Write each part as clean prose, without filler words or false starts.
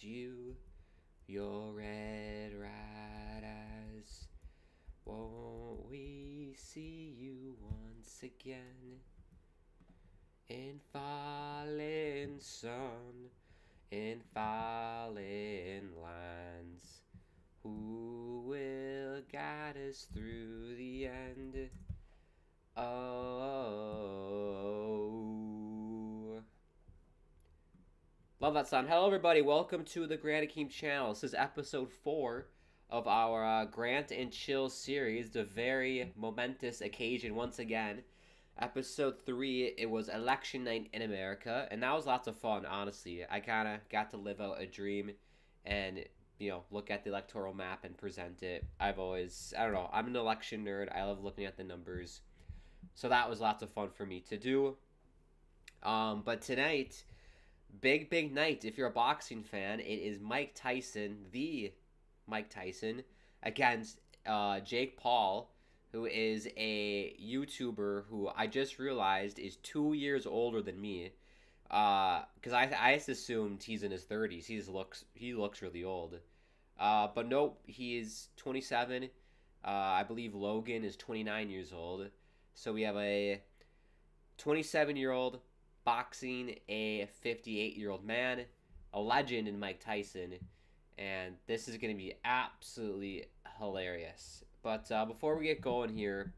you, your red right eyes. Won't we see you once again? In falling sun, in falling lines, who will guide us through the end? Oh. Love that song. Hello, everybody. Welcome to the Grant Akeem channel. This is episode 4 of our Grant and Chill series. The very momentous occasion once again. Episode 3, it was election night in America, and that was lots of fun, honestly. I kind of got to live out a dream and, look at the electoral map and present it. I don't know, I'm an election nerd. I love looking at the numbers. So that was lots of fun for me to do. But tonight, big night. If you're a boxing fan, it is Mike Tyson, the Mike Tyson, against Jake Paul, who is a YouTuber who I just realized is 2 years older than me. Because I just assumed he's in his 30s. He looks really old. But nope, he is 27. I believe Logan is 29 years old. So we have a 27-year-old boxing a 58-year-old man, a legend in Mike Tyson, and this is going to be absolutely hilarious. But before we get going here,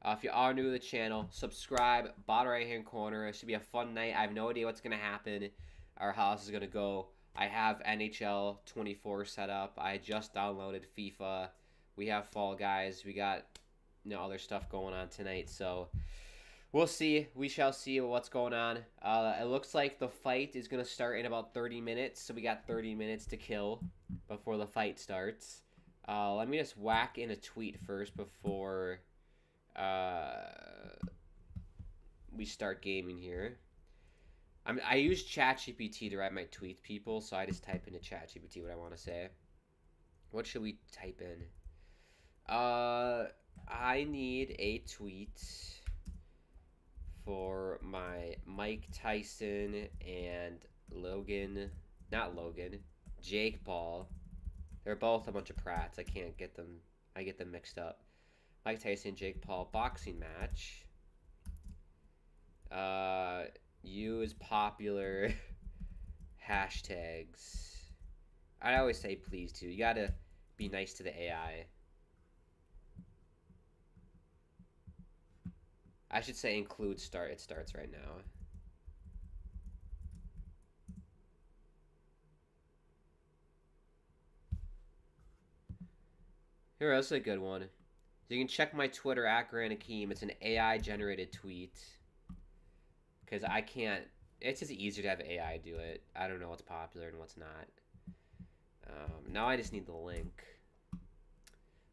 if you are new to the channel, subscribe, bottom right hand corner. It should be a fun night. I have no idea what's going to happen or how this is going to go. I have NHL 24 set up. I just downloaded FIFA. We have Fall Guys. We got other stuff going on tonight, so we'll see. We shall see what's going on. It looks like the fight is going to start in about 30 minutes, so we got 30 minutes to kill before the fight starts. Let me just whack in a tweet first before we start gaming here. I use ChatGPT to write my tweets, people, so I just type into ChatGPT what I want to say. What should we type in? I need a tweet for my Mike Tyson and Jake Paul. They're both a bunch of prats. I get them mixed up. Mike Tyson, Jake Paul boxing match. Use popular hashtags. I always say please too. You gotta be nice to the AI. I should say include start. It starts right now. Here, that's a good one. You can check my Twitter at Grant Akeem. It's an AI generated tweet. Because I can't. It's just easier to have AI do it. I don't know what's popular and what's not. Now I just need the link.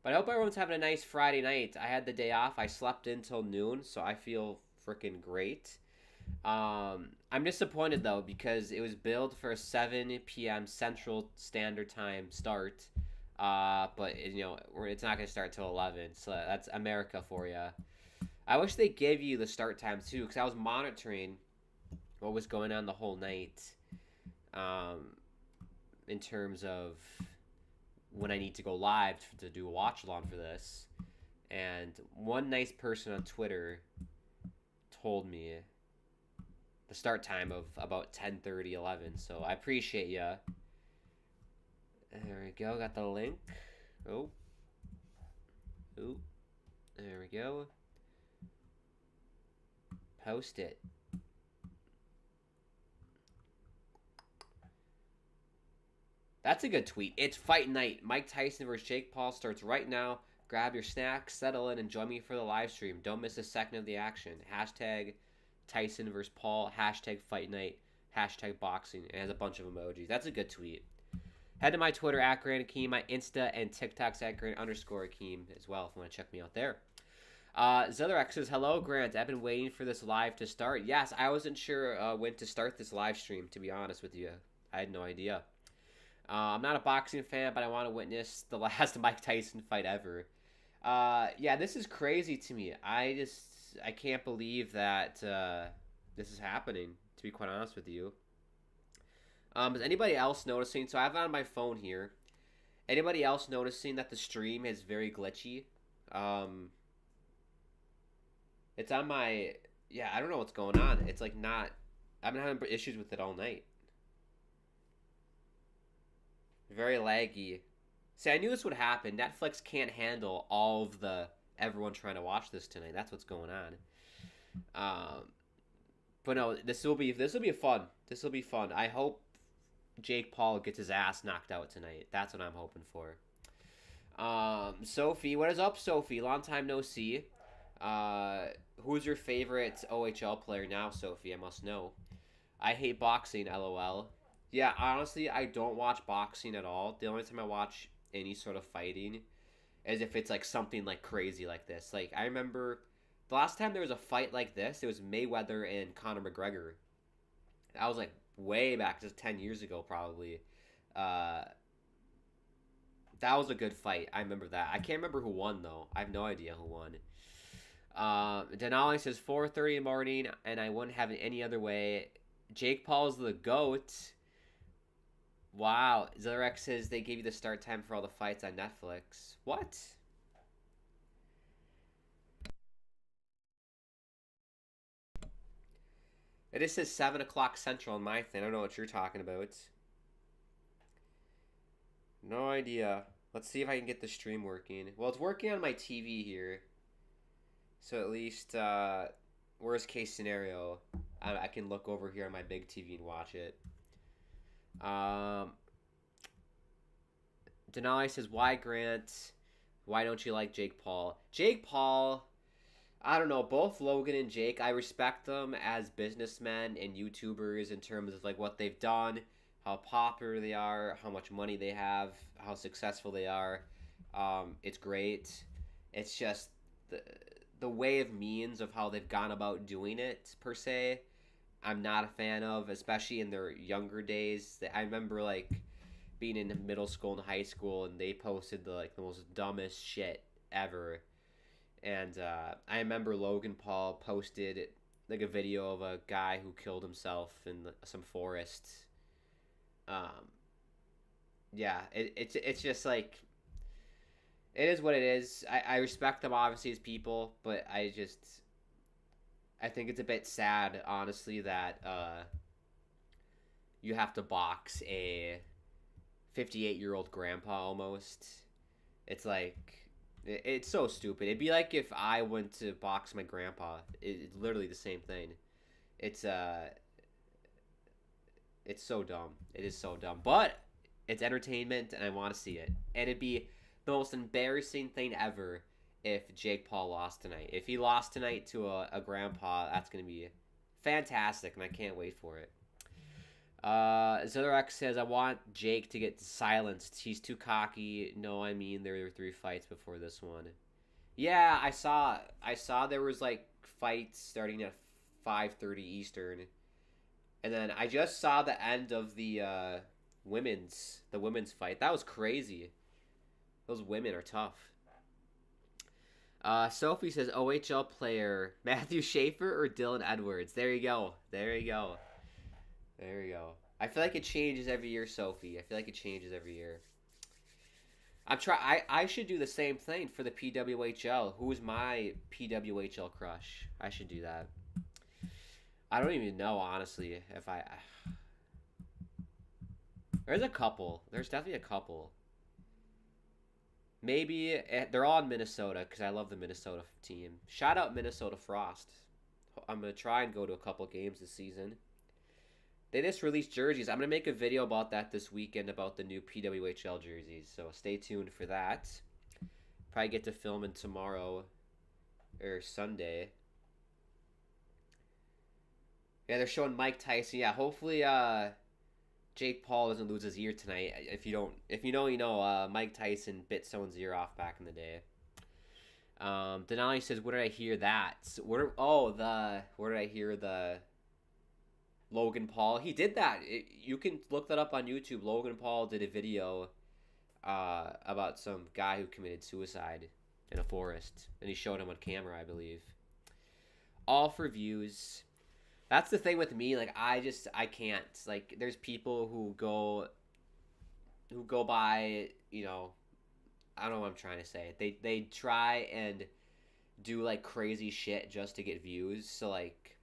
But I hope everyone's having a nice Friday night. I had the day off. I slept until noon, so I feel freaking great. I'm disappointed, though, because it was billed for a 7 p.m. Central Standard Time start. But, it's not going to start till 11, so that's America for you. I wish they gave you the start time, too, because I was monitoring what was going on the whole night in terms of when I need to go live to do a watch along for this. And one nice person on Twitter told me the start time of about 10:30, 11. So I appreciate ya. There we go. Got the link. Oh. There we go. Post it. That's a good tweet. It's fight night. Mike Tyson versus Jake Paul starts right now. Grab your snacks, settle in, and join me for the live stream. Don't miss a second of the action. Hashtag Tyson versus Paul. Hashtag fight night. Hashtag boxing. It has a bunch of emojis. That's a good tweet. Head to my Twitter at Grant Akeem, my Insta and TikTok's at Grant_Akeem as well if you want to check me out there. Zetherex says, hello, Grant. I've been waiting for this live to start. Yes, I wasn't sure when to start this live stream, to be honest with you. I had no idea. I'm not a boxing fan, but I want to witness the last Mike Tyson fight ever. Yeah, this is crazy to me. I can't believe that this is happening, to be quite honest with you. Is anybody else noticing? So I have it on my phone here. Anybody else noticing that the stream is very glitchy? Um, it's on my. Yeah, I don't know what's going on. It's like not. I've been having issues with it all night. Very laggy. See, I knew this would happen. Netflix can't handle all of the everyone trying to watch this tonight. That's what's going on. Um, but no, this will be fun. This will be fun. I hope Jake Paul gets his ass knocked out tonight. That's what I'm hoping for. Sophie, what is up, Sophie? Long time no see. Uh, who's your favorite OHL player now, Sophie? I must know. I hate boxing, lol. Yeah, honestly, I don't watch boxing at all. The only time I watch any sort of fighting is if it's like something like crazy like this. Like I remember the last time there was a fight like this, it was Mayweather and Conor McGregor. That was like way back, just 10 years ago probably. Uh, that was a good fight. I remember that. I can't remember who won though. I have no idea who won. Denali says 4:30 in the morning, and I wouldn't have it any other way. Jake Paul's the GOAT. Wow. Zilrex says they gave you the start time for all the fights on Netflix. What? It just says 7 o'clock Central on my thing. I don't know what you're talking about. No idea. Let's see if I can get the stream working. Well, it's working on my TV here. So at least, worst case scenario, I can look over here on my big TV and watch it. Um, Denali says, why Grant? Why don't you like Jake Paul? Jake Paul, I don't know. Both Logan and Jake, I respect them as businessmen and YouTubers in terms of like what they've done, how popular they are, how much money they have, how successful they are. It's great. It's just the way of means of how they've gone about doing it per se. I'm not a fan of, especially in their younger days. I remember like being in middle school and high school, and they posted the most dumbest shit ever. And I remember Logan Paul posted like a video of a guy who killed himself in some forest. Um, yeah, it's just like it is what it is. I respect them obviously as people, but I think it's a bit sad, honestly, that you have to box a 58-year-old grandpa almost. It's like it's so stupid. It'd be like if I went to box my grandpa. It's literally the same thing. It's it's so dumb. It is so dumb. But it's entertainment and I want to see it. And it'd be the most embarrassing thing ever if Jake Paul lost tonight. If he lost tonight to a grandpa, that's going to be fantastic and I can't wait for it. Zilrex says, I want Jake to get silenced. He's too cocky. No, I mean, there were 3 fights before this one. Yeah, I saw there was like fights starting at 5:30 Eastern. And then I just saw the end of the women's fight. That was crazy. Those women are tough. Sophie says OHL player Matthew Schaefer or Dylan Edwards. There you go. There you go. There you go. I feel like it changes every year, Sophie. I feel like it changes every year. I should do the same thing for the PWHL. Who's my PWHL crush? I should do that. I don't even know, honestly, if I... There's a couple. There's definitely a couple. Maybe... They're all in Minnesota, because I love the Minnesota team. Shout out Minnesota Frost. I'm going to try and go to a couple games this season. They just released jerseys. I'm going to make a video about that this weekend, about the new PWHL jerseys. So stay tuned for that. Probably get to film in tomorrow or Sunday. Yeah, they're showing Mike Tyson. Yeah, hopefully Jake Paul doesn't lose his ear tonight. If you know, you know. Mike Tyson bit someone's ear off back in the day. Denali says, "Where did I hear that? Where did I hear the Logan Paul? He did that. You can look that up on YouTube. Logan Paul did a video about some guy who committed suicide in a forest, and he showed him on camera, I believe. All for views." That's the thing with me. Like, I can't. Like, there's people who go by, you know, I don't know what I'm trying to say. They try and do like crazy shit just to get views. So like,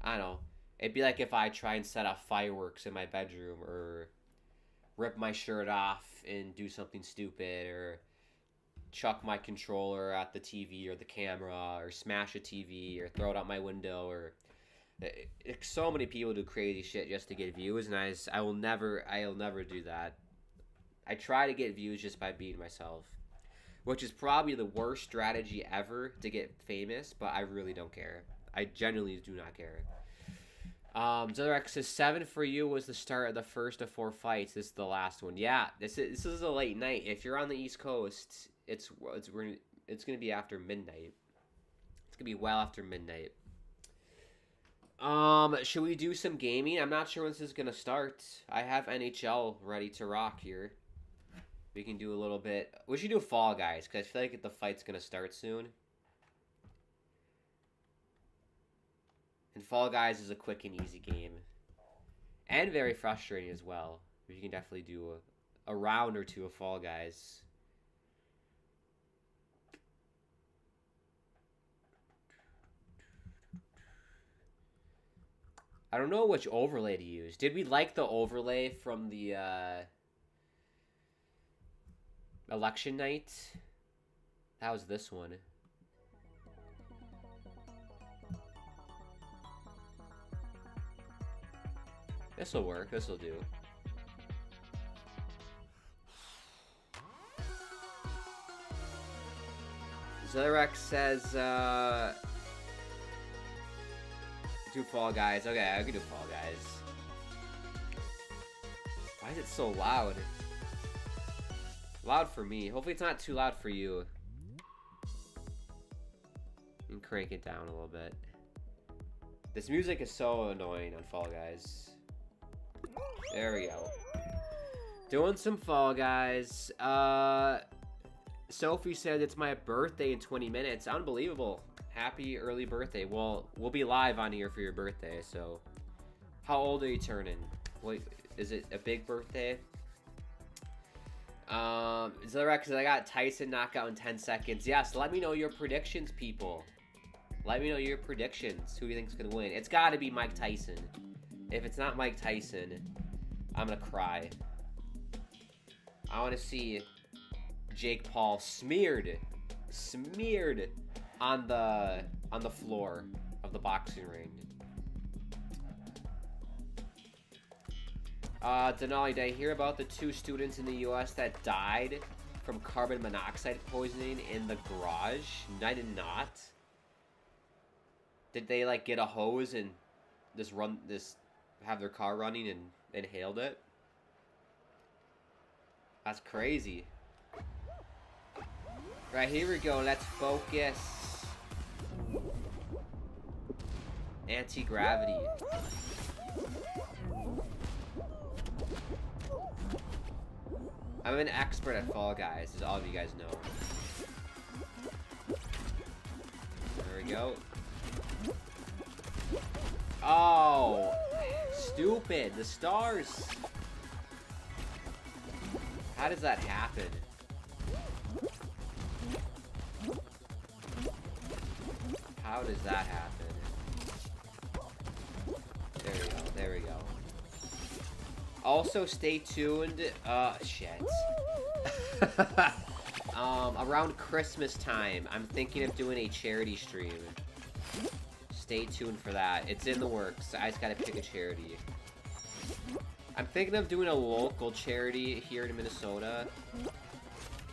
I don't know. It'd be like if I try and set off fireworks in my bedroom, or rip my shirt off and do something stupid, or chuck my controller at the TV or the camera, or smash a TV, or throw it out my window, or so many people do crazy shit just to get views, and I'll never do that. I try to get views just by being myself, which is probably the worst strategy ever to get famous, but I really don't care. I genuinely do not care. Zotherx says 7 for you was the start of the first of 4 fights. This is the last one. Yeah, this is a late night. If you're on the East Coast, it's gonna be after midnight. It's gonna be well after midnight. Should we do some gaming? I'm not sure when this is gonna start. I have NHL ready to rock here. We can do a little bit. We should do Fall Guys, because I feel like the fight's gonna start soon. And Fall Guys is a quick and easy game. And very frustrating as well. We can definitely do a round or two of Fall Guys. I don't know which overlay to use. Did we like the overlay from the election night? That was this one. This'll work. This'll do. Zotherx says, do Fall Guys. Okay, I can do Fall Guys. Why is it so loud? Loud for me. Hopefully it's not too loud for you. And crank it down a little bit. This music is so annoying on Fall Guys. There we go. Doing some Fall Guys. Sophie said it's my birthday in 20 minutes. Unbelievable. Happy early birthday. Well, we'll be live on here for your birthday, so. How old are you turning? Wait, is it a big birthday? Zilrex says I got Tyson knockout in 10 seconds. Yes, let me know your predictions, people. Let me know your predictions. Who do you think's gonna win? It's gotta be Mike Tyson. If it's not Mike Tyson, I'm gonna cry. I wanna see Jake Paul smeared on the floor of the boxing ring. Denali, did I hear about the 2 students in the U.S. that died from carbon monoxide poisoning in the garage? I did not. Did they like get a hose and have their car running and inhaled it? That's crazy. Right, here we go. Let's focus. Anti-gravity. I'm an expert at Fall Guys, as all of you guys know. There we go. Oh, stupid. The stars. How does that happen? How does that happen? There we go. There we go. Also, stay tuned. Shit. Around Christmas time, I'm thinking of doing a charity stream. Stay tuned for that. It's in the works. I just gotta pick a charity. I'm thinking of doing a local charity here in Minnesota,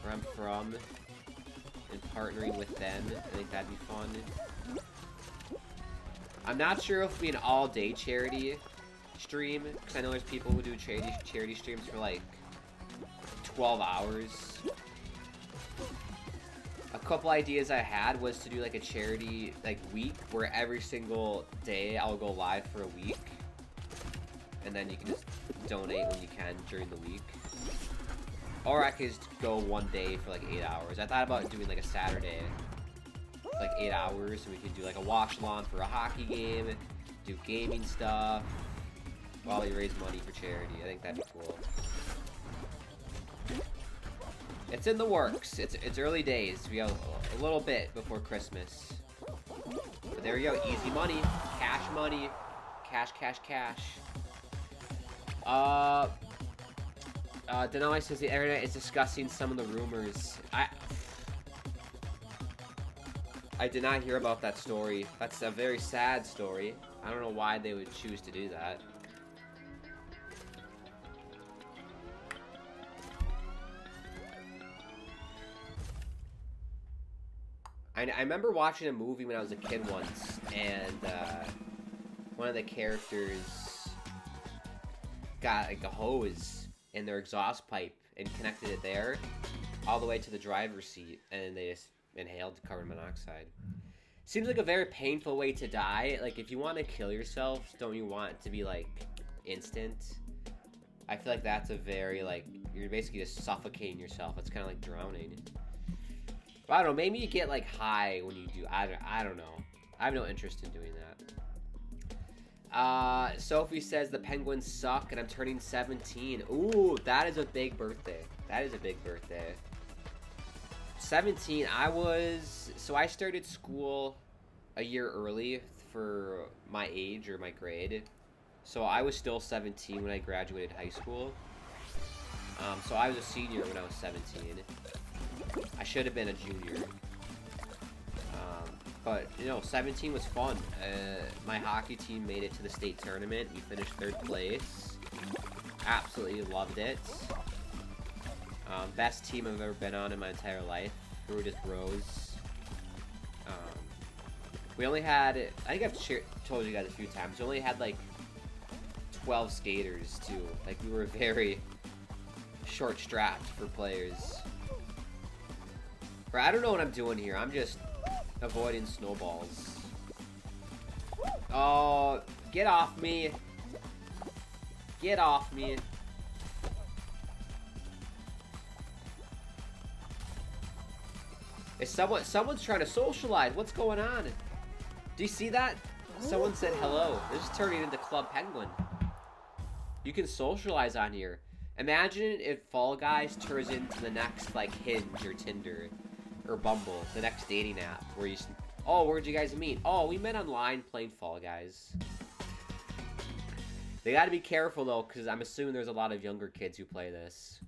where I'm from, and partnering with them. I think that'd be fun. I'm not sure if it'll be an all-day charity stream, because I know there's people who do charity streams for like 12 hours. A couple ideas I had was to do like a charity like week where every single day I'll go live for a week, and then you can just donate when you can during the week. Or I could just go one day for like 8 hours. I thought about doing like a Saturday, like 8 hours, and we could do like a wash lawn for a hockey game, do gaming stuff while we raise money for charity. I think that'd be cool. It's in the works. It's early days. We have a little bit before Christmas. But there we go. Easy money. Cash money. Cash, cash, cash. Denali says the internet is discussing some of the rumors. I did not hear about that story. That's a very sad story. I don't know why they would choose to do that. I remember watching a movie when I was a kid once, and one of the characters got like a hose in their exhaust pipe and connected it there all the way to the driver's seat, and they just inhaled carbon monoxide. Seems like a very painful way to die. Like, if you want to kill yourself, don't you want it to be like instant? I feel like that's a very, like, you're basically just suffocating yourself. It's kind of like drowning. But I don't know, maybe you get like high when you do. I don't know. I have no interest in doing that. Sophie says the Penguins suck and I'm turning 17. Ooh, that is a big birthday. That is a big birthday. 17, so I started school a year early for my age or my grade. So I was still 17 when I graduated high school. So I was a senior when I was 17. I should have been a junior. But, you know, 17 was fun. My hockey team made it to the state tournament. We finished 3rd place. Absolutely loved it. Best team I've ever been on in my entire life. We were just bros. We only had, I think I've told you guys a few times, we only had like 12 skaters too. Like, we were very short-strapped for players. Bro, I don't know what I'm doing here. I'm just avoiding snowballs. Oh, get off me. Get off me. Is someone's trying to socialize. What's going on? Do you see that? Someone said hello. This is turning into Club Penguin. You can socialize on here. Imagine if Fall Guys turns into the next, like, Hinge or Tinder or Bumble, the next dating app where you, oh, where'd you guys meet? Oh, we met online playing Fall Guys. They gotta be careful though, because I'm assuming there's a lot of younger kids who play this.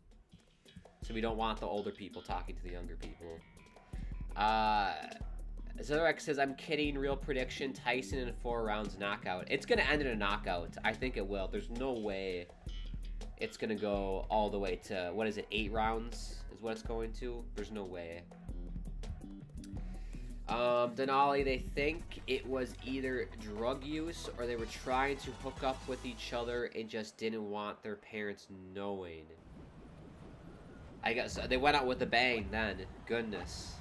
So we don't want the older people talking to the younger people. Zerek says, I'm kidding, real prediction, Tyson in 4 rounds knockout. It's gonna end in a knockout. I think it will. There's no way it's gonna go all the way to, what is it, 8 rounds is what it's going to? There's no way. Denali, they think it was either drug use or they were trying to hook up with each other and just didn't want their parents knowing. I guess they went out with a bang then. Goodness.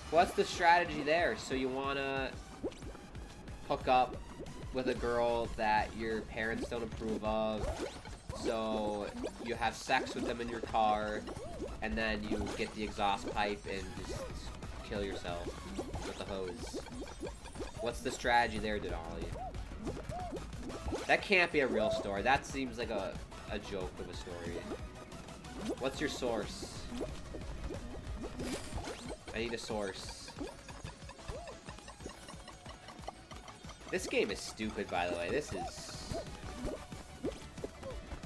What's the strategy there? So you wanna hook up with a girl that your parents don't approve of, so you have sex with them in your car, and then you get the exhaust pipe and just kill yourself with the hose. What's the strategy there, Denali? That can't be a real story. That seems like a joke of a story. What's your source? I need a source. This game is stupid, by the way. This is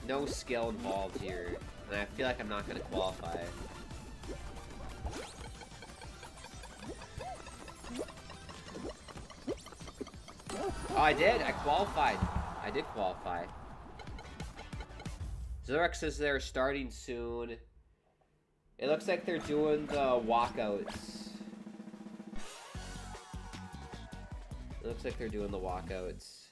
no skill involved here, and I feel like I'm not going to qualify. Oh, I did. I qualified. I did qualify. Zurek says they're starting soon. It looks like they're doing the walkouts. It looks like they're doing the walkouts.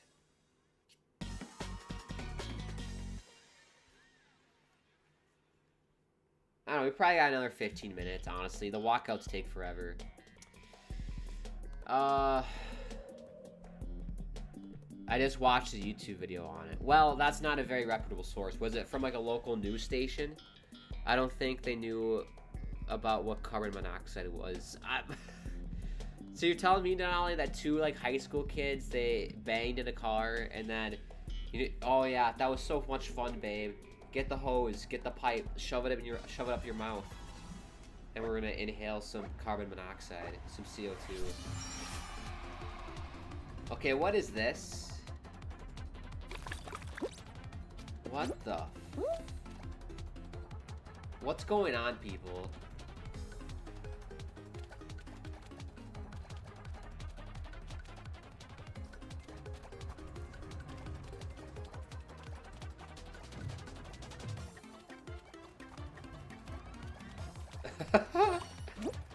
I don't know, we probably got another 15 minutes, honestly. The walkouts take forever. I just watched a YouTube video on it. Well, that's not a very reputable source. Was it from like a local news station? I don't think they knew about what carbon monoxide was. So you're telling me not only that two like high school kids they banged in a car and then, oh yeah, that was so much fun, babe. Get the hose, get the pipe, shove it up your mouth, and we're gonna inhale some carbon monoxide, some CO2. Okay, what is this? What the? What's going on, people?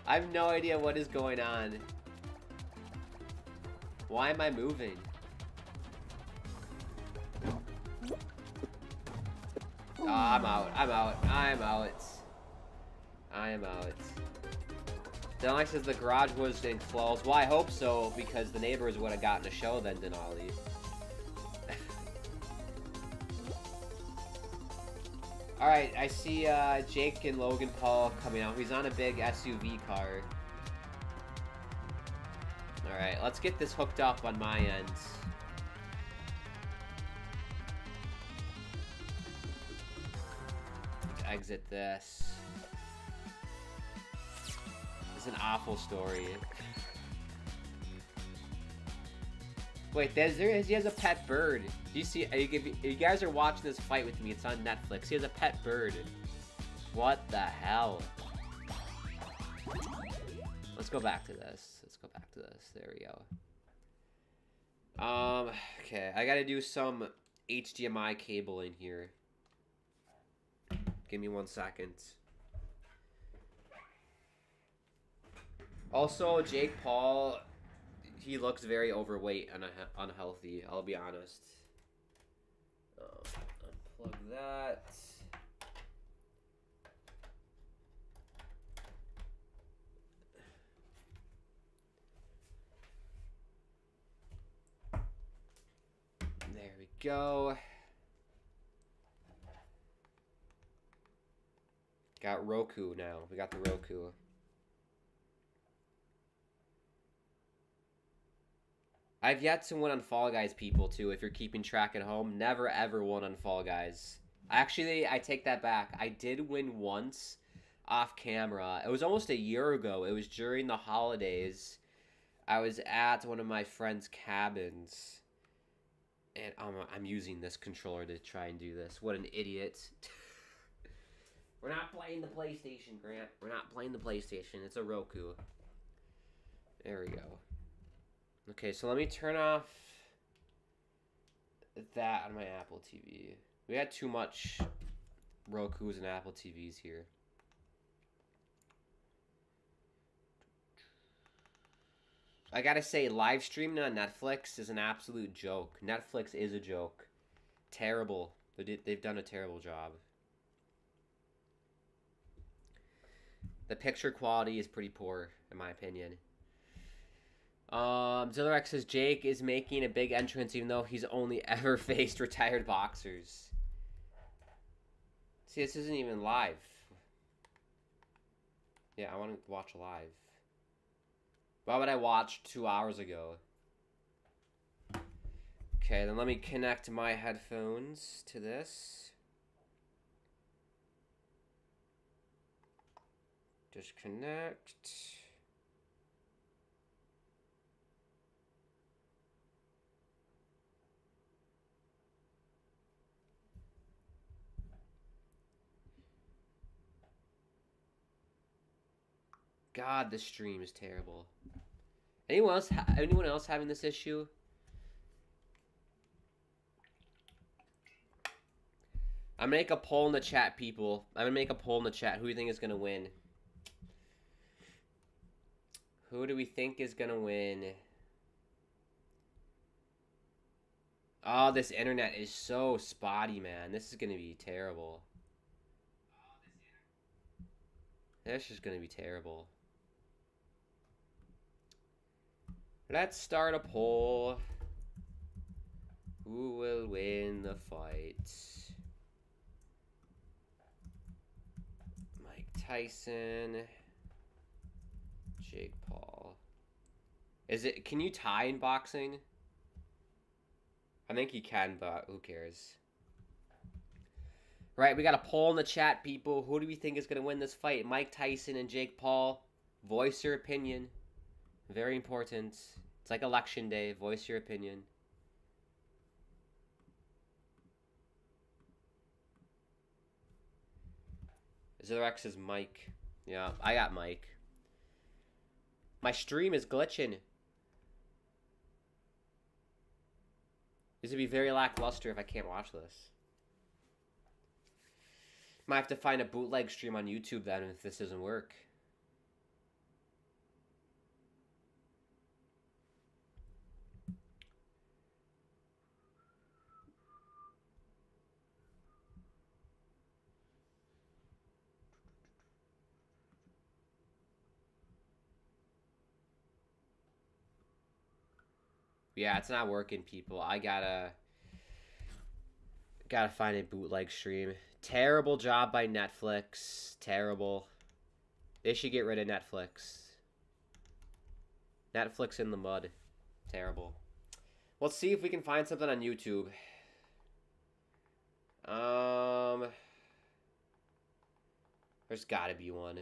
I have no idea what is going on. Why am I moving? Oh, I'm out. Denali says the garage was enclosed. Well, I hope so, because the neighbors would have gotten a show then, Denali. Alright, I see Jake and Logan Paul coming out. He's on a big SUV car. Alright, let's get this hooked up on my end. Exit this. It's an awful story. Wait, he has a pet bird. Do you see? You guys are watching this fight with me. It's on Netflix. He has a pet bird. What the hell? Let's go back to this. There we go. Okay, I gotta do some HDMI cabling here. Give me 1 second. Also, Jake Paul, he looks very overweight and unhealthy, I'll be honest. Unplug that. There we go. Got Roku now. We got the Roku. I've yet to win on Fall Guys, people, too, if you're keeping track at home. Never, ever won on Fall Guys. Actually, I take that back. I did win once off camera. It was almost a year ago. It was during the holidays. I was at one of my friend's cabins. And I'm using this controller to try and do this. What an idiot. We're not playing the PlayStation, Grant. We're not playing the PlayStation. It's a Roku. There we go. Okay, so let me turn off that on my Apple TV. We had too much Rokus and Apple TVs here. I gotta say, live streaming on Netflix is an absolute joke. Netflix is a joke. Terrible. They've done a terrible job. The picture quality is pretty poor, in my opinion. Zillarex says Jake is making a big entrance even though he's only ever faced retired boxers. See, this isn't even live. Yeah, I want to watch live. Why would I watch 2 hours ago? Okay, then let me connect my headphones to this. Disconnect. God, this stream is terrible. Anyone else having this issue? I'm gonna make a poll in the chat, people. I'm gonna make a poll in the chat. Who do you think is gonna win? Who do we think is gonna win? Oh, this internet is so spotty, man. This is gonna be terrible. This is gonna be terrible. Let's start a poll. Who will win the fight? Mike Tyson, Jake Paul. Is it? Can you tie in boxing? I think you can, but who cares? Right, we got a poll in the chat, people. Who do we think is going to win this fight? Mike Tyson and Jake Paul. Voice your opinion. Very important. It's like election day. Voice your opinion. Zerrex is Mike. Yeah, I got Mike. My stream is glitching. This would be very lackluster if I can't watch this. Might have to find a bootleg stream on YouTube then if this doesn't work. Yeah, it's not working, people. I gotta find a bootleg stream. Terrible job by Netflix. Terrible. They should get rid of Netflix. Netflix in the mud. Terrible. Let's see if we can find something on YouTube. There's gotta be one.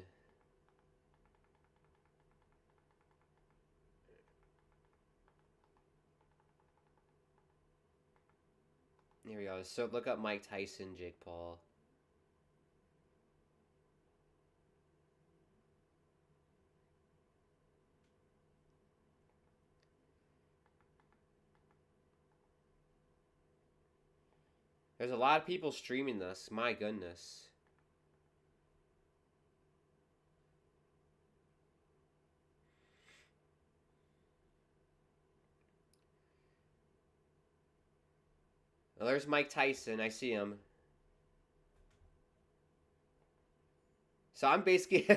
Here we go. So look up Mike Tyson, Jake Paul. There's a lot of people streaming this. My goodness. Well, there's Mike Tyson. I see him. So I'm basically...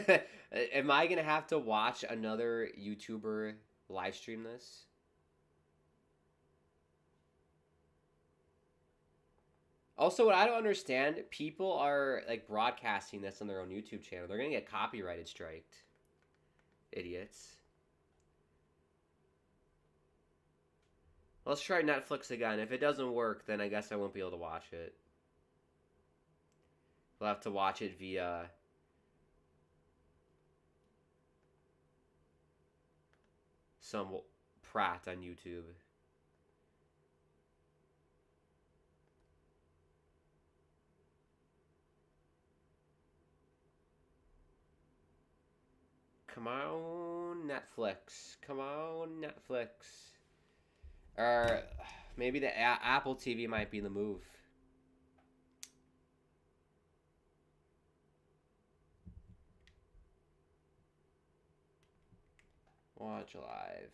Am I going to have to watch another YouTuber live stream this? Also, what I don't understand, people are like broadcasting this on their own YouTube channel. They're going to get copyrighted striked. Idiots. Let's try Netflix again. If it doesn't work, then I guess I won't be able to watch it. We'll have to watch it via... some prat on YouTube. Come on, Netflix. Come on, Netflix. Or maybe the Apple TV might be the move. Watch live.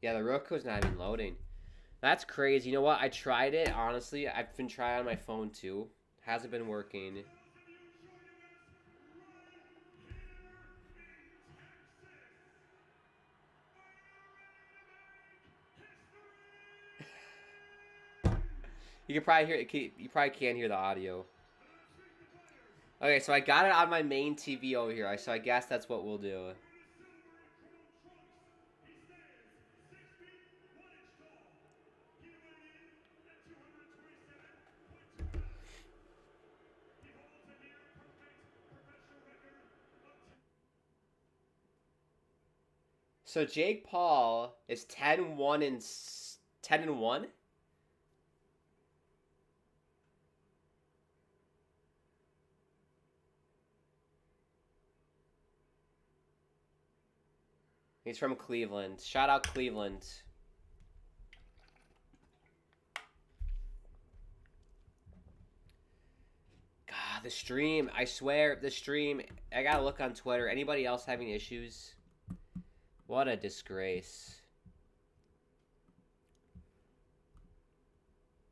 Yeah, the Roku's not even loading. That's crazy. You know what? I tried it, honestly. I've been trying on my phone, too. Hasn't been working. You can probably hear it. You probably can't hear the audio. Okay, so I got it on my main TV over here. So I guess that's what we'll do. So Jake Paul is 10-1 and 10-1. He's from Cleveland. Shout out Cleveland. God, the stream. I swear, the stream. I gotta look on Twitter. Anybody else having issues? What a disgrace.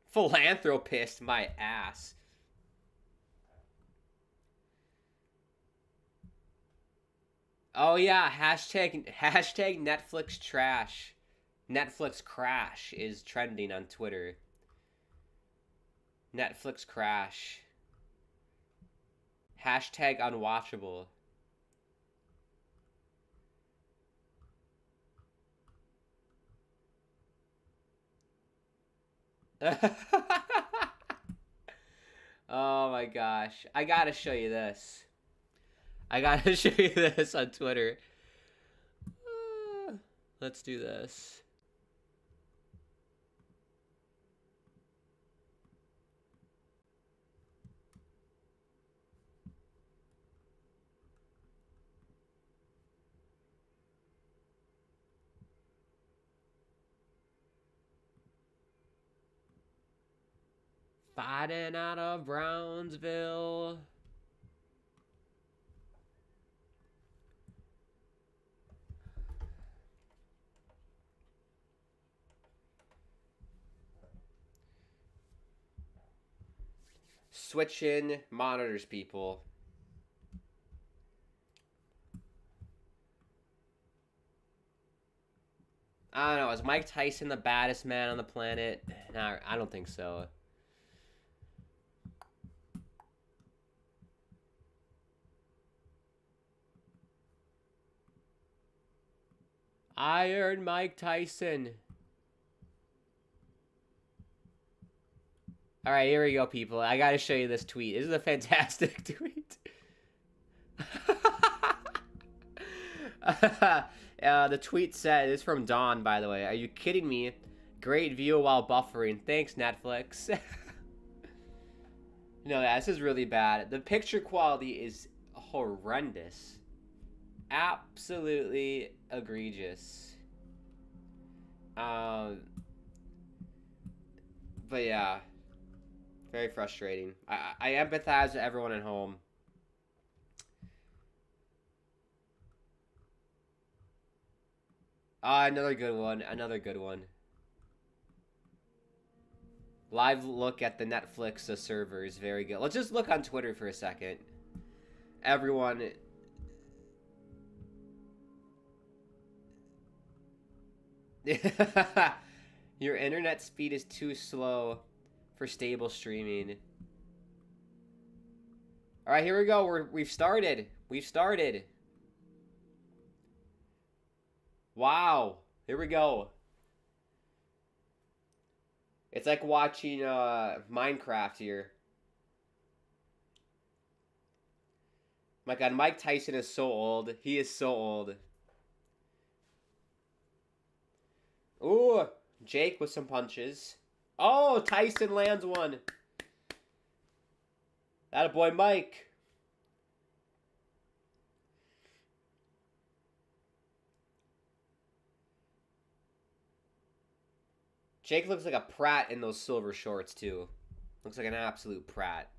Philanthropist, my ass. Oh yeah, hashtag Netflix trash. Netflix crash is trending on Twitter. Netflix crash. Hashtag unwatchable. Oh my gosh. I gotta show you this. I gotta show you this on Twitter. Let's do this. Fighting out of Brownsville. Switching monitors, people. I don't know. Is Mike Tyson the baddest man on the planet? No, I don't think so. Iron Mike Tyson. All right, here we go, people. I gotta show you this tweet. This is a fantastic tweet. The tweet said, it's from Dawn, by the way. Are you kidding me? Great view while buffering. Thanks, Netflix. No, this is really bad. The picture quality is horrendous. Absolutely egregious. But yeah, very frustrating. I empathize with everyone at home. Another good one. Another good one. Live look at the Netflix servers. Very good. Let's just look on Twitter for a second. Everyone. Your internet speed is too slow for stable streaming. All right, here we go. We've started. We've started. Wow. Here we go. It's like watching Minecraft here. My God, Mike Tyson is so old. He is so old. Ooh, Jake with some punches. Oh, Tyson lands one. That a boy, Mike. Jake looks like a prat in those silver shorts, too. Looks like an absolute prat.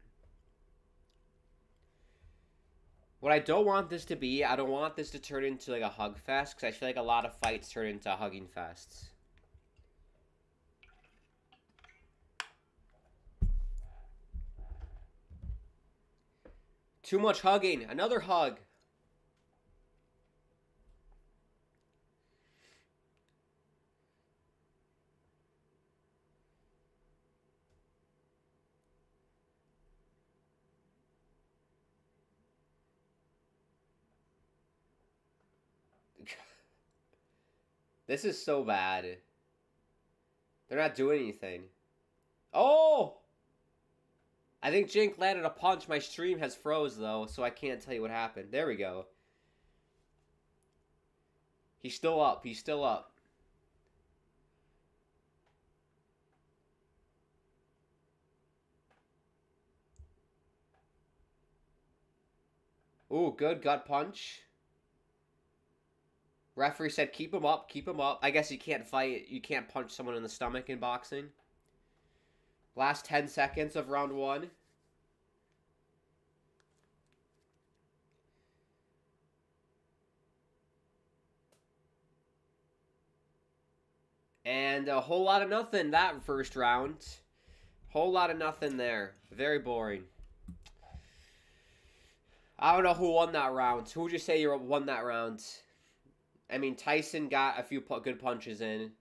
What I don't want this to be, I don't want this to turn into like a hug fest, because I feel like a lot of fights turn into hugging fests. Too much hugging. Another hug. This is so bad. They're not doing anything. Oh! I think Jink landed a punch. My stream has froze, though, so I can't tell you what happened. There we go. He's still up. He's still up. Ooh, good gut punch. Referee said keep him up, keep him up. I guess you can't fight, you can't punch someone in the stomach in boxing. Last 10 seconds of round 1. And a whole lot of nothing that first round. Whole lot of nothing there. Very boring. I don't know who won that round. Who would you say you won that round? I mean, Tyson got a few good punches in.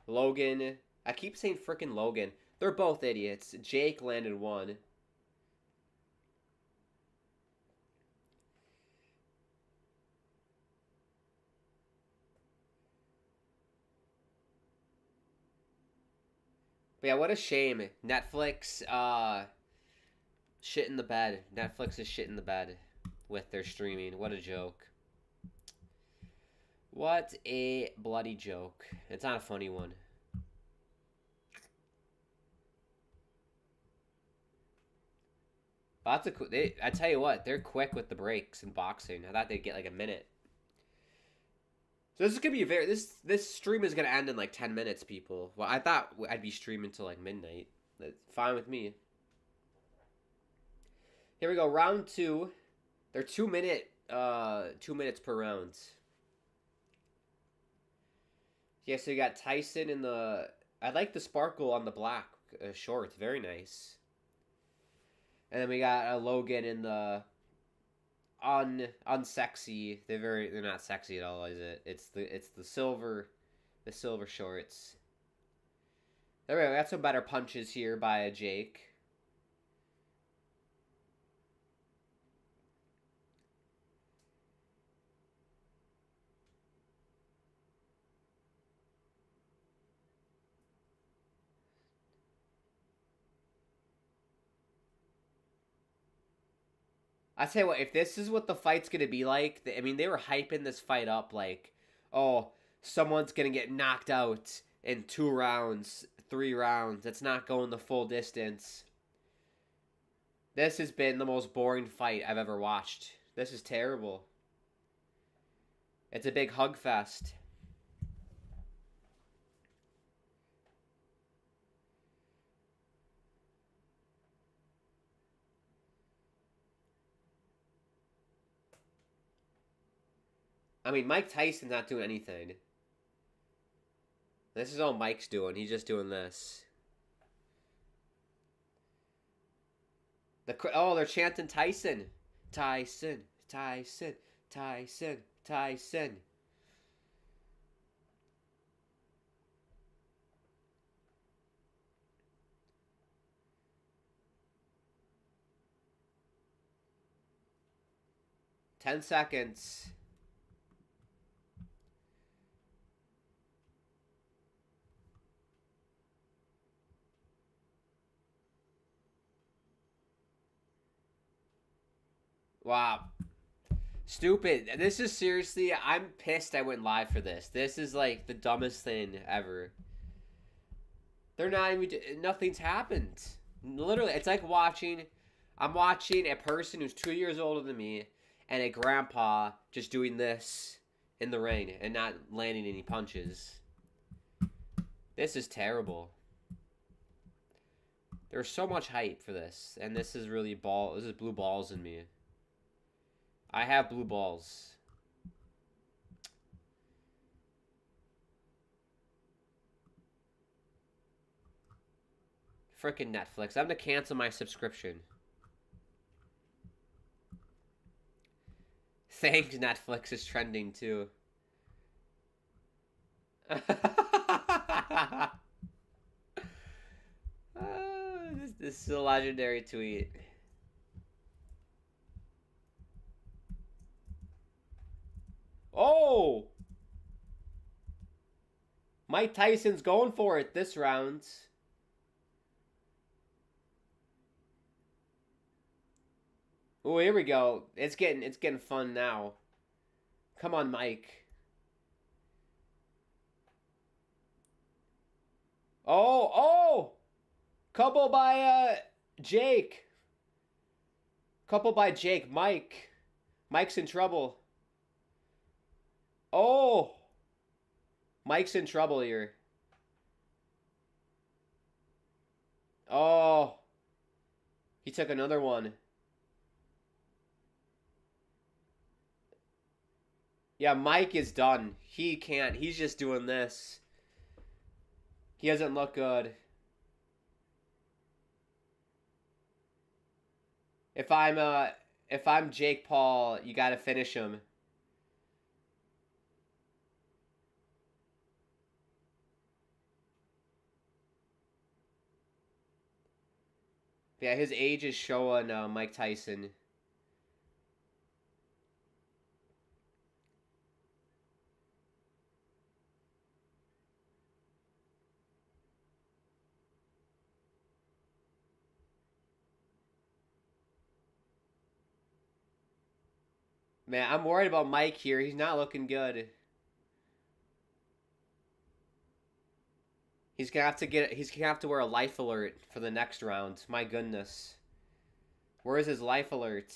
Logan. I keep saying freaking Logan. They're both idiots. Jake landed one. But yeah, what a shame. Netflix, shit in the bed. Netflix is shit in the bed with their streaming. What a joke. What a bloody joke. It's not a funny one. But that's I tell you what, they're quick with the breaks in boxing. I thought they'd get like a minute. So this is gonna be a very this stream is gonna end in like 10 minutes, people. Well, I thought I'd be streaming till like midnight. That's fine with me. Here we go, round two. They're 2 minutes per round. Yeah, so you got Tyson in the. I like the sparkle on the black shorts, very nice. And then we got Logan in the unsexy. They're not sexy at all, is it? It's the silver shorts. There we go. Got some better punches here by Jake. I tell you what, if this is what the fight's gonna be like, I mean, they were hyping this fight up like, oh, someone's gonna get knocked out in 2 rounds, 3 rounds. It's not going the full distance. This has been the most boring fight I've ever watched. This is terrible. It's a big hug fest. I mean, Mike Tyson's not doing anything. This is all Mike's doing. He's just doing this. They're chanting Tyson. Tyson, Tyson, Tyson, Tyson. Ten seconds. Wow. Stupid. This is seriously, I'm pissed I went live for this. This is like the dumbest thing ever. They're not even, nothing's happened. Literally, it's like I'm watching a person who's 2 years older than me and a grandpa just doing this in the ring and not landing any punches. This is terrible. There's so much hype for this, and this is really this is blue balls in me. I have blue balls. Frickin' Netflix. I'm gonna cancel my subscription. Thanks, Netflix is trending too. This is a legendary tweet. Oh! Mike Tyson's going for it this round. Oh, here we go. It's getting fun now. Come on, Mike. Oh! Couple by Jake. Couple by Jake. Mike's in trouble. Oh! Mike's in trouble here. Oh! He took another one. Yeah, Mike is done. He can't. He's just doing this. He doesn't look good. If I'm If I'm Jake Paul, you gotta finish him. Yeah, his age is showing Mike Tyson. Man, I'm worried about Mike here. He's not looking good. He's gonna have to wear a life alert for the next round. My goodness. Where is his life alert?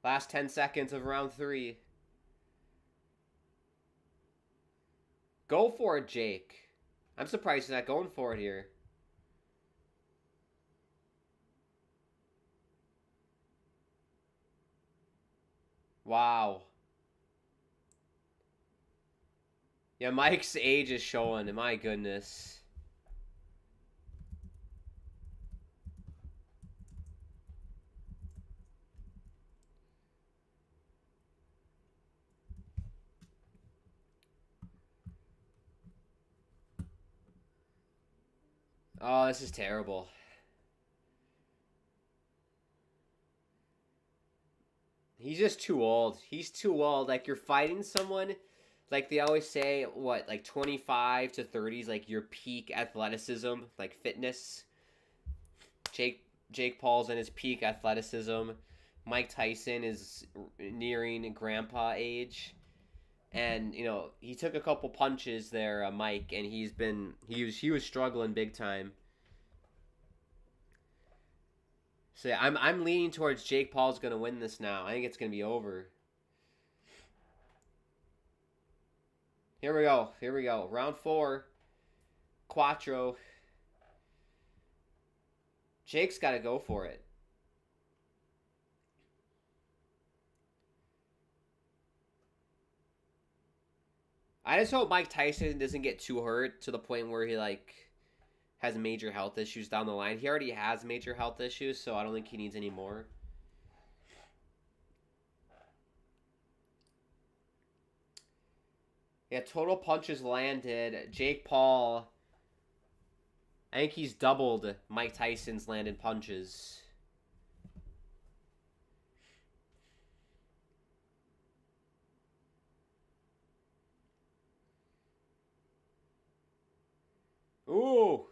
Last 10 seconds of round 3. Go for it, Jake. I'm surprised he's not going for it here. Wow. Yeah, Mike's age is showing. My goodness. Oh, this is terrible. He's just too old. He's too old. Like, you're fighting someone, like they always say, what, like 25 to 30 is like your peak athleticism, like fitness. Jake Paul's in his peak athleticism. Mike Tyson is nearing grandpa age. And he took a couple punches there, Mike, and he was struggling big time. So yeah, I'm leaning towards Jake Paul's gonna win this now. I think it's gonna be over. Here we go. Here we go. Round 4. Quattro. Jake's got to go for it. I just hope Mike Tyson doesn't get too hurt to the point where he has major health issues down the line. He already has major health issues, so I don't think he needs any more. Yeah, total punches landed. Jake Paul, I think he's doubled Mike Tyson's landed punches. Ooh.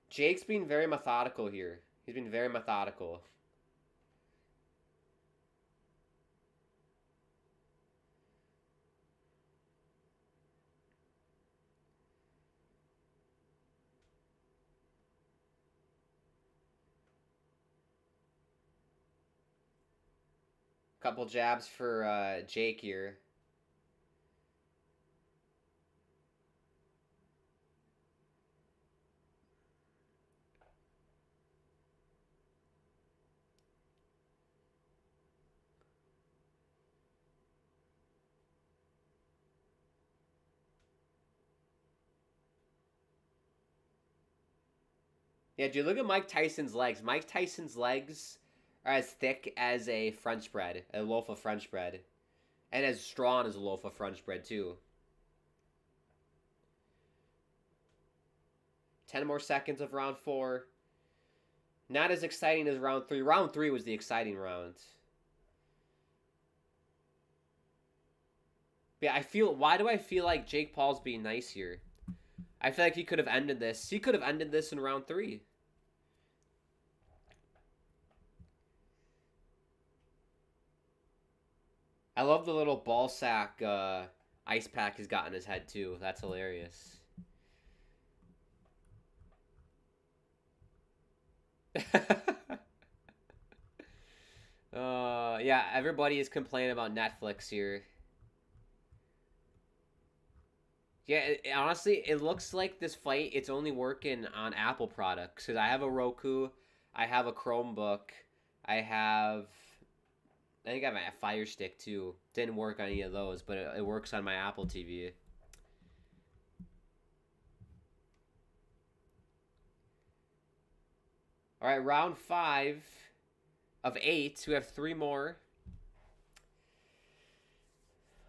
Jake's being very methodical here. He's been very methodical. Couple jabs for Jake here. Yeah, dude, look at Mike Tyson's legs. Mike Tyson's legs are as thick as a French bread, a loaf of French bread, and as strong as a loaf of French bread too. 10 more seconds of round 4. Not as exciting as round 3. Round 3 was the exciting round. But yeah, why do I feel like Jake Paul's being nice here? I feel like he could have ended this. He could have ended this in round 3. I love the little ball sack ice pack he's got in his head too. That's hilarious. Yeah, everybody is complaining about Netflix here. Yeah, honestly, it looks like this fight, it's only working on Apple products. Because I have a Roku, I have a Chromebook, I have. I think I have a Fire Stick too. Didn't work on any of those, but it works on my Apple TV. All right, round 5 of 8. We have 3 more.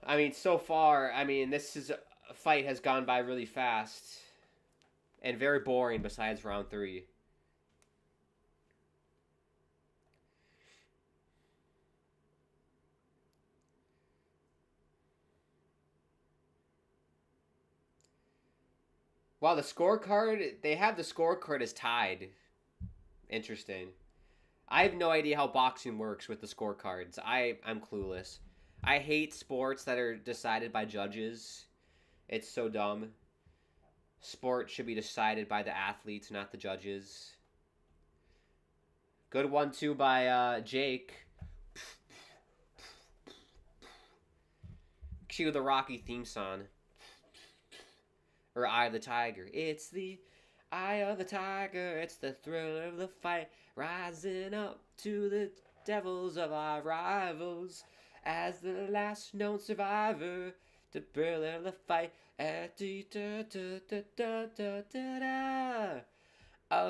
I mean, so far, this fight has gone by really fast and very boring besides round 3. Wow, the scorecard, they have the scorecard as tied. Interesting. I have no idea how boxing works with the scorecards. I'm clueless. I hate sports that are decided by judges. It's so dumb. Sport should be decided by the athletes, not the judges. Good 1-2 by Jake. Cue the Rocky theme song. Or Eye of the Tiger. It's the Eye of the Tiger. It's the thrill of the fight. Rising up to the devils of our rivals. As the last known survivor. The thrill of the fight. Of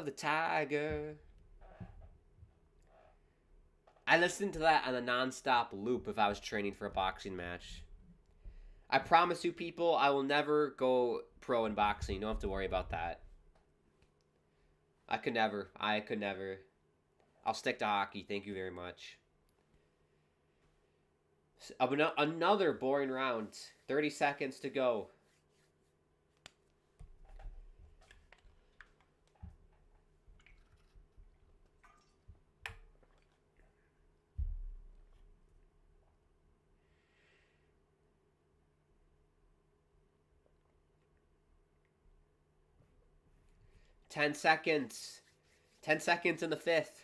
the Tiger. I listened to that on a non-stop loop if I was training for a boxing match. I promise you people, I will never go pro in boxing. You don't have to worry about that. I could never. I'll stick to hockey. Thank you very much. Another boring round. 30 seconds to go. Ten seconds. 10 seconds in the 5th.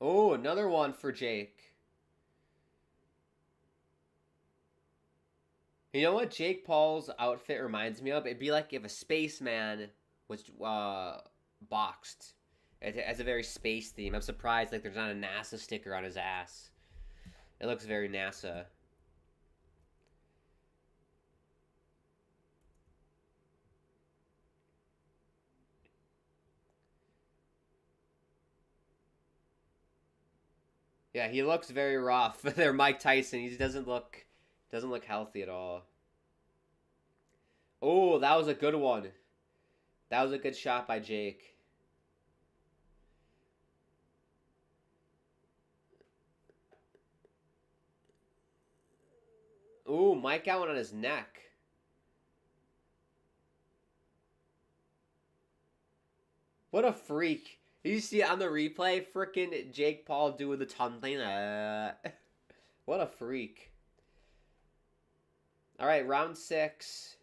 Oh, another one for Jake. You know what Jake Paul's outfit reminds me of? It'd be like if a spaceman was boxed. It has a very space theme. I'm surprised like there's not a NASA sticker on his ass. It looks very NASA. Yeah, he looks very rough. There, Mike Tyson. He doesn't look healthy at all. Oh, that was a good one. That was a good shot by Jake. Ooh, Mike got one on his neck. What a freak. Did you see it on the replay? Frickin' Jake Paul doing the tumbling. What a freak. Alright, round 6.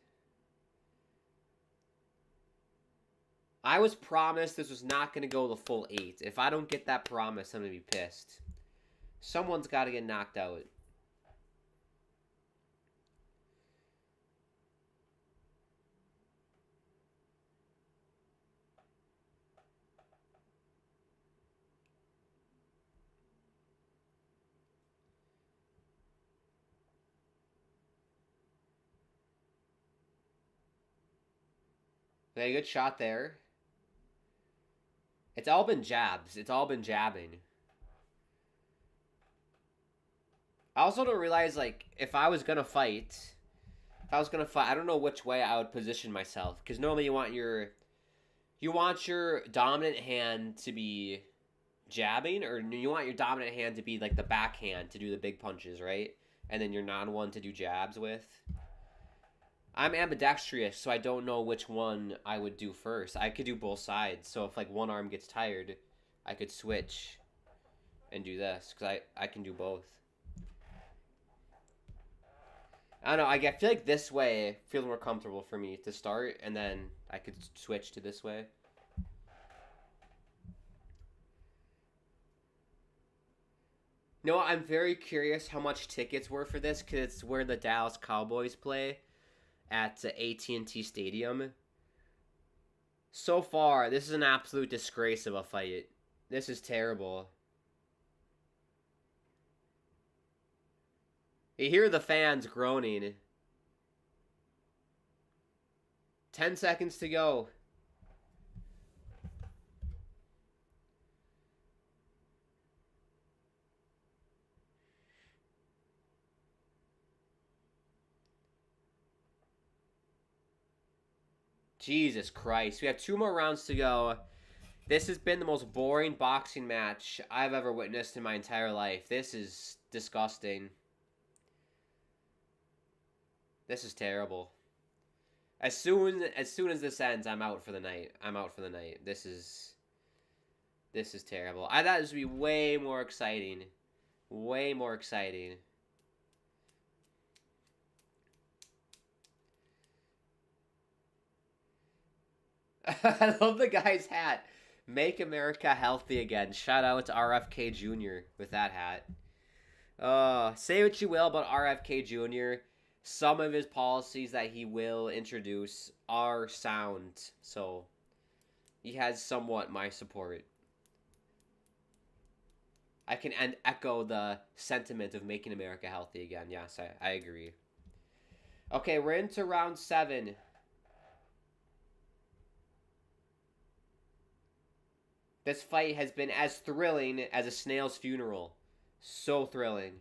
I was promised this was not going to go the full 8. If I don't get that promise, I'm going to be pissed. Someone's got to get knocked out. Okay, good shot there. It's all been jabs. It's all been jabbing. I also don't realize, like, if I was going to fight, I don't know which way I would position myself. Because normally you want your dominant hand to be jabbing, or you want your dominant hand to be, like, the backhand to do the big punches, right? And then your non-one to do jabs with. I'm ambidextrous, so I don't know which one I would do first. I could do both sides, so if like one arm gets tired, I could switch and do this, because I can do both. I don't know, I feel like this way feels more comfortable for me to start, and then I could switch to this way. No, I'm very curious how much tickets were for this, because it's where the Dallas Cowboys play. At AT&T Stadium. So far, this is an absolute disgrace of a fight. This is terrible. You hear the fans groaning. 10 seconds to go. Jesus Christ. We have 2 more rounds to go. This has been the most boring boxing match I've ever witnessed in my entire life. This is disgusting. This is terrible. As soon as this ends, I'm out for the night. I'm out for the night. This is terrible. I thought this would be way more exciting. Way more exciting. I love the guy's hat. Make America healthy again. Shout out to RFK Jr. with that hat. Say what you will about RFK Jr. Some of his policies that he will introduce are sound, so he has somewhat my support. I can echo the sentiment of making America healthy again. Yes, I agree. Okay, we're into round 7. This fight has been as thrilling as a snail's funeral. So thrilling.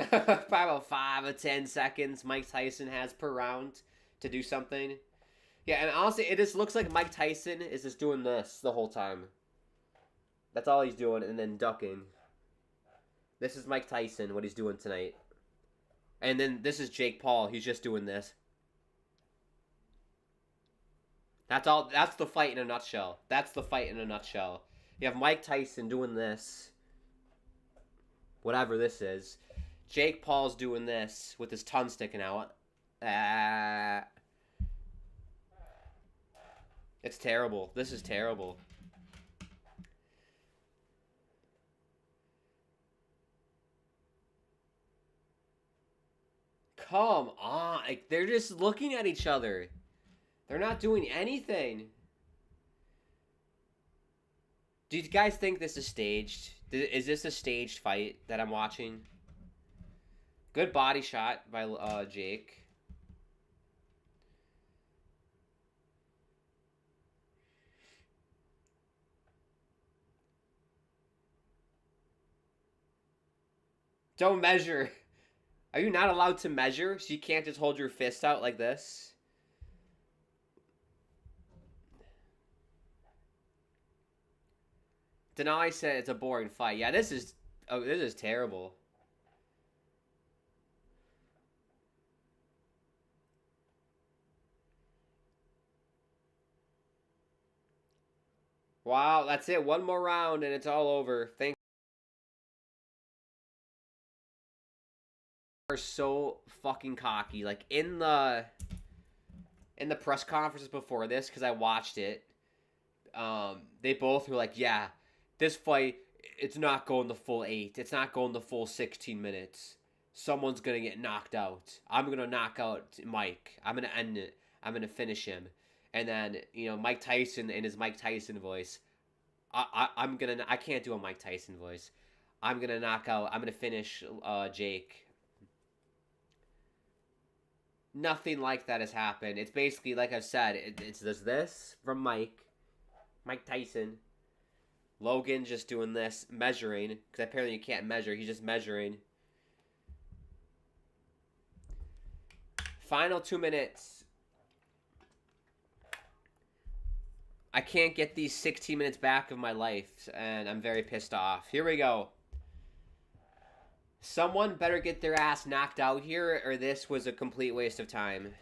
Probably about 5 or 10 seconds Mike Tyson has per round to do something. Yeah, and honestly, it just looks like Mike Tyson is just doing this the whole time. That's all he's doing, and then ducking. This is Mike Tyson, what he's doing tonight. And then this is Jake Paul. He's just doing this. That's all. That's the fight in a nutshell. That's the fight in a nutshell. You have Mike Tyson doing this. Whatever this is. Jake Paul's doing this with his tongue sticking out. It's terrible. This is terrible. Come on. Like, they're just looking at each other. They're not doing anything. Do you guys think this is staged? Is this a staged fight that I'm watching? Good body shot by Jake. Don't measure. Are you not allowed to measure? So you can't just hold your fist out like this? Denali said it's a boring fight. Yeah, this is terrible. Wow, that's it. One more round and it's all over. Thank you. Are so fucking cocky. Like in the press conferences before this, because I watched it, they both were like, yeah, this fight, it's not going the full 8. It's not going the full 16 minutes. Someone's going to get knocked out. I'm going to knock out Mike. I'm going to end it. I'm going to finish him. And then, Mike Tyson in his Mike Tyson voice, I can't do a Mike Tyson voice. I'm going to knock out, I'm going to finish Jake. Nothing like that has happened. It's basically, like I've said, it's this from Mike Tyson. Logan just doing this, measuring, because apparently you can't measure. He's just measuring. Final 2 minutes. I can't get these 16 minutes back of my life, and I'm very pissed off. Here we go. Someone better get their ass knocked out here, or this was a complete waste of time.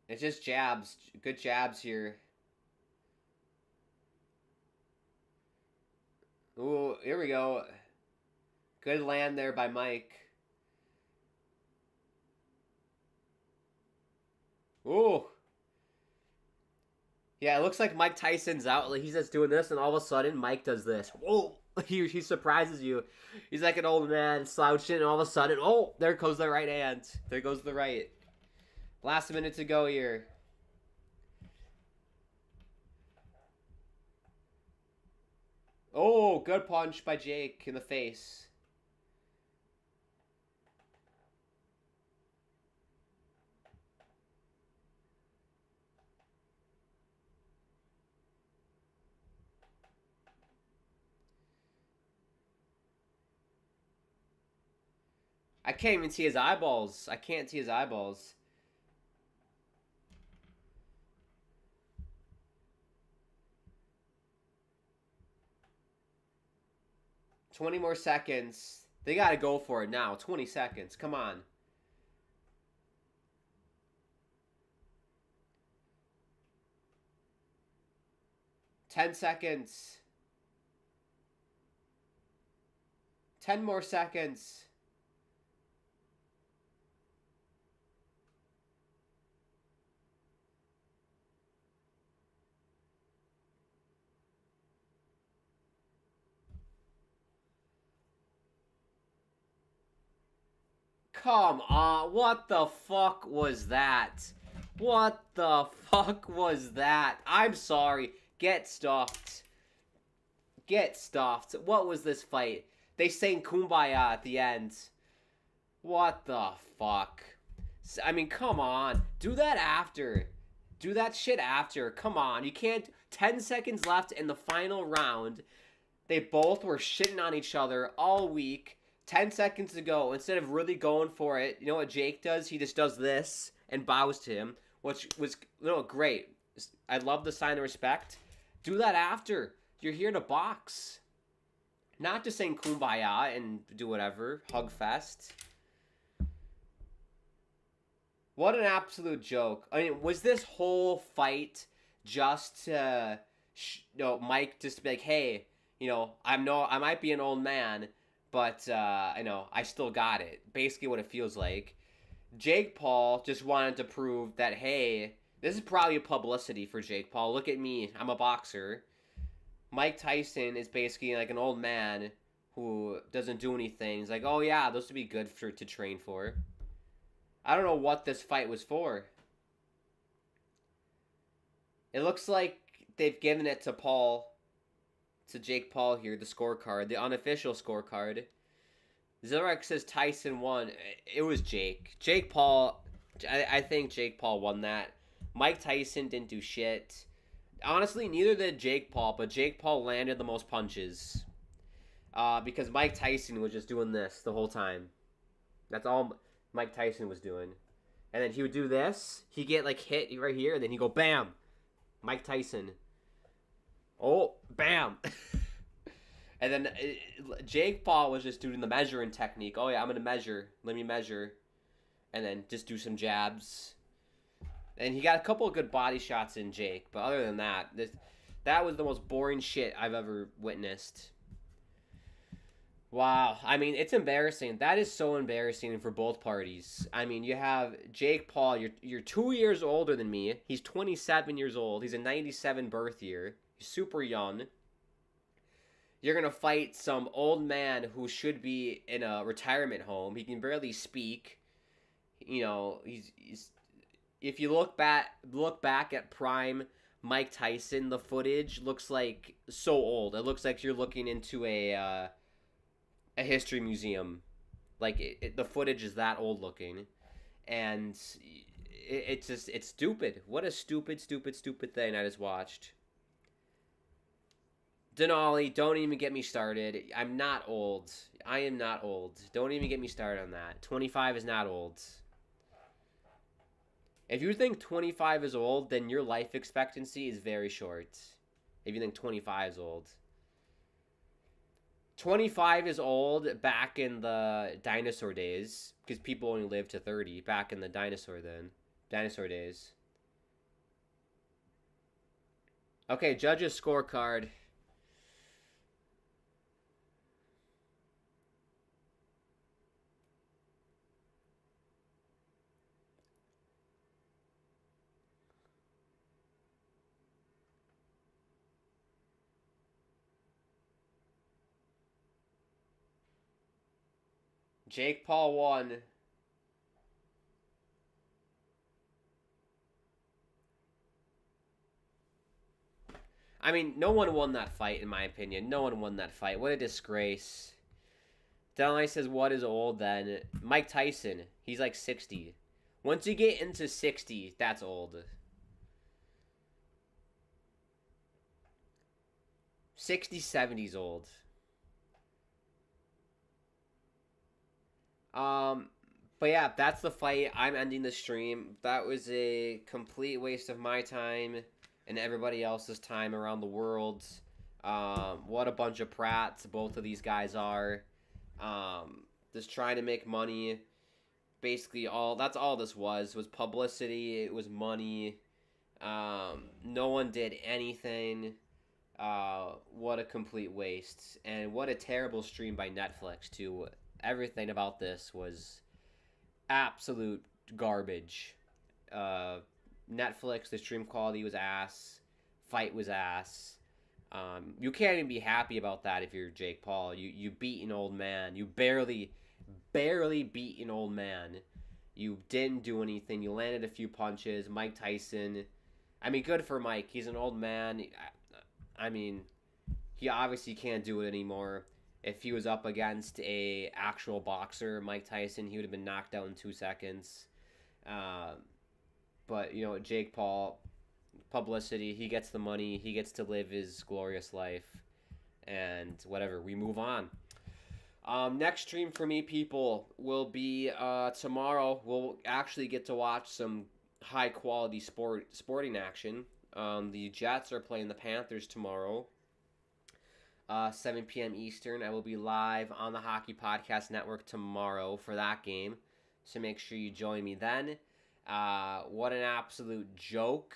It's just jabs. Good jabs here. Ooh, here we go. Good land there by Mike. Ooh. Yeah, it looks like Mike Tyson's out. Like, he's just doing this, and all of a sudden, Mike does this. Whoa! He surprises you. He's like an old man slouching, and all of a sudden, oh, there goes the right hand. There goes the right. Last minute to go here. Oh, good punch by Jake in the face. I can't even see his eyeballs. I can't see his eyeballs. $20 more seconds. They gotta go for it now. 20 seconds. Come on. $10 seconds. 10 more seconds. Come on. What the fuck was that? What the fuck was that? I'm sorry. Get stuffed. Get stuffed. What was this fight? They sang Kumbaya at the end. What the fuck? I mean, come on. Do that after. Do that shit after. Come on. You can't. 10 seconds left in the final round. They both were shitting on each other all week. 10 seconds to go. Instead of really going for it, you know what Jake does? He just does this and bows to him, which was, great. I love the sign of respect. Do that after. You're here to box. Not just saying Kumbaya and do whatever. Hug fest. What an absolute joke. I mean, was this whole fight just to, Mike just to be like, hey, I might be an old man, but, I still got it. Basically what it feels like. Jake Paul just wanted to prove that, hey, this is probably a publicity for Jake Paul. Look at me. I'm a boxer. Mike Tyson is basically like an old man who doesn't do anything. He's like, oh, yeah, those would be good to train for. I don't know what this fight was for. It looks like they've given it to Jake Paul here, the scorecard, the unofficial scorecard. Zurek says Tyson won. It was Jake. Jake Paul, I think Jake Paul won that. Mike Tyson didn't do shit. Honestly, neither did Jake Paul, but Jake Paul landed the most punches. Because Mike Tyson was just doing this the whole time. That's all Mike Tyson was doing. And then he would do this. He'd get hit right here, and then he'd go bam. Mike Tyson. Oh, bam. And then Jake Paul was just doing the measuring technique. Oh, yeah, I'm going to measure. Let me measure. And then just do some jabs. And he got a couple of good body shots in Jake. But other than that, that was the most boring shit I've ever witnessed. Wow. I mean, it's embarrassing. That is so embarrassing for both parties. I mean, you have Jake Paul. You're 2 years older than me. He's 27 years old. He's a 97 birth year. He's super young. You're going to fight some old man who should be in a retirement home. He can barely speak. He's if you look back at prime Mike Tyson, the footage looks like so old. It looks like you're looking into a history museum. The footage is that old looking, and it's stupid. What a stupid thing I just watched. Denali, don't even get me started. I'm not old. I am not old. Don't even get me started on that. 25 is not old. If you think 25 is old, then your life expectancy is very short. If you think 25 is old. 25 is old back in the dinosaur days, because people only lived to 30 back in the dinosaur days. Okay, judges scorecard. Jake Paul won. I mean, no one won that fight, in my opinion. No one won that fight. What a disgrace. Denali says, what is old then? Mike Tyson. He's like 60. Once you get into 60, that's old. 60, 70's old. But yeah, that's the fight. I'm ending the stream. That was a complete waste of my time and everybody else's time around the world. What a bunch of prats both of these guys are. Just trying to make money. Basically, that's all this was publicity. It was money. No one did anything. What a complete waste, and what a terrible stream by Netflix too. Everything about this was absolute garbage. Netflix, the stream quality was ass. Fight was ass. You can't even be happy about that if you're Jake Paul. You beat an old man. You barely beat an old man. You didn't do anything. You landed a few punches. Mike Tyson. I mean, good for Mike. He's an old man. I mean, he obviously can't do it anymore. If he was up against a actual boxer, Mike Tyson, he would have been knocked out in 2 seconds. But, you know, Jake Paul, publicity, he gets the money, he gets to live his glorious life, and whatever, we move on. Next stream for me, people, will be tomorrow. We'll actually get to watch some high-quality sporting action. The Jets are playing the Panthers tomorrow. 7 p.m. Eastern. I will be live on the Hockey Podcast Network tomorrow for that game, so make sure you join me then. What an absolute joke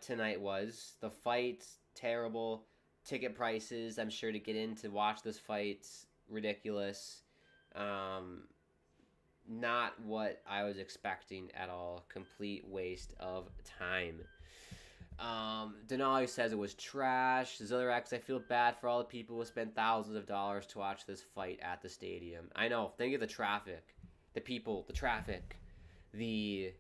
tonight was. The fight, terrible. Ticket prices, I'm sure, to get in to watch this fight, ridiculous. Not what I was expecting at all. Complete waste of time. Denali says it was trash. Zilrex, I feel bad for all the people who spent thousands of dollars to watch this fight at the stadium. I know. Think of the traffic. The people, the traffic, the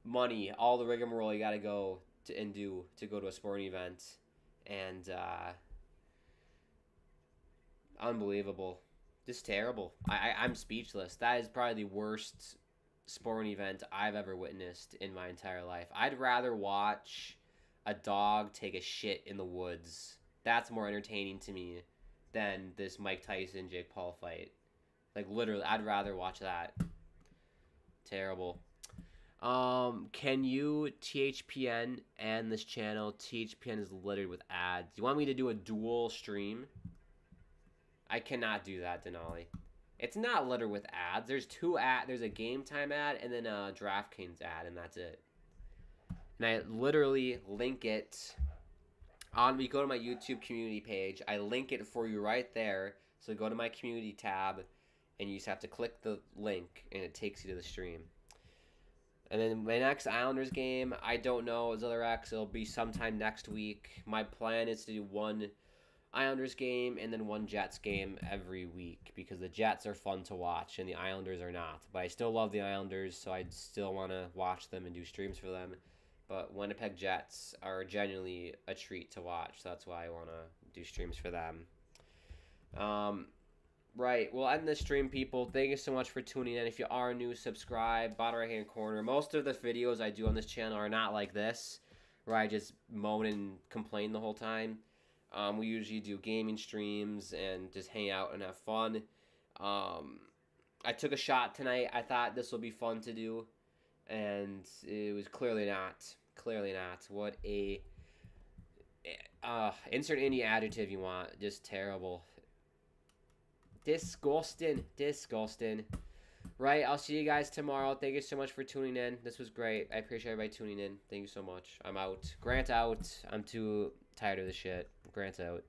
money, all the rigmarole you got to go and do to go to a sporting event. And, unbelievable. Just terrible. I'm speechless. That is probably the worst sporting event I've ever witnessed in my entire life. I'd rather watch a dog take a shit in the woods. That's more entertaining to me than this Mike Tyson Jake Paul fight. Like, literally, I'd rather watch that. Terrible. Can you THPN and this channel? THPN is littered with ads. You want me to do a dual stream? I cannot do that, Denali. It's not littered with ads. There's two ads. There's a Game Time ad and then a DraftKings ad, and that's it. And I literally link it on. You go to my YouTube community page. I link it for you right there. So go to my community tab, and you just have to click the link, and it takes you to the stream. And then my next Islanders game, I don't know. Zilrex, it'll be sometime next week. My plan is to do one Islanders game and then one Jets game every week because the Jets are fun to watch and the Islanders are not. But I still love the Islanders, so I still want to watch them and do streams for them. But Winnipeg Jets are genuinely a treat to watch, so that's why I want to do streams for them. Right, we'll end this stream, people. Thank you so much for tuning in. If you are new, subscribe. Bottom right-hand corner. Most of the videos I do on this channel are not like this, where I just moan and complain the whole time. We usually do gaming streams and just hang out and have fun. I took a shot tonight. I thought this will be fun to do, and it was clearly not. Clearly not. What a... insert any adjective you want. Just terrible. Disgusting. Disgusting. Right, I'll see you guys tomorrow. Thank you so much for tuning in. This was great. I appreciate everybody tuning in. Thank you so much. I'm out. Grant out. I'm too tired of this shit. Grant's out.